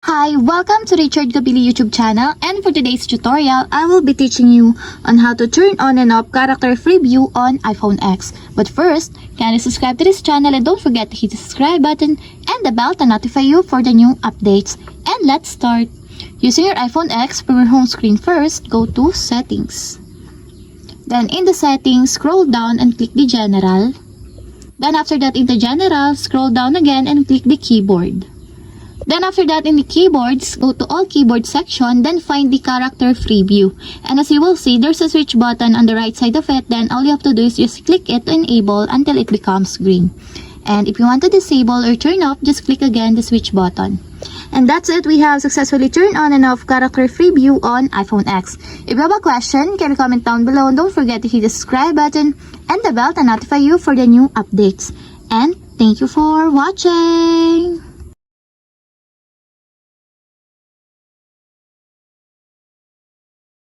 Hi, welcome to Richard Gabili YouTube channel, and for today's tutorial, I will be teaching you on how to turn on and off character free view on iPhone X. But first, kindly subscribe to this channel and don't forget to hit the subscribe button and the bell to notify you for the new updates. And let's start. Using your iPhone X from your home screen first, go to Settings. Then in the Settings, scroll down and click the General. Then after that in the General, scroll down again and click the Keyboard. Then after that in the keyboards, go to all keyboard section, then find the character free view. And as you will see, there's a switch button on the right side of it. Then all you have to do is just click it to enable until it becomes green. And if you want to disable or turn off, just click again the switch button. And that's it, we have successfully turned on and off character free view on iPhone X. If you have a question, can you comment down below, and don't forget to hit the subscribe button and the bell to notify you for the new updates. And thank you for watching!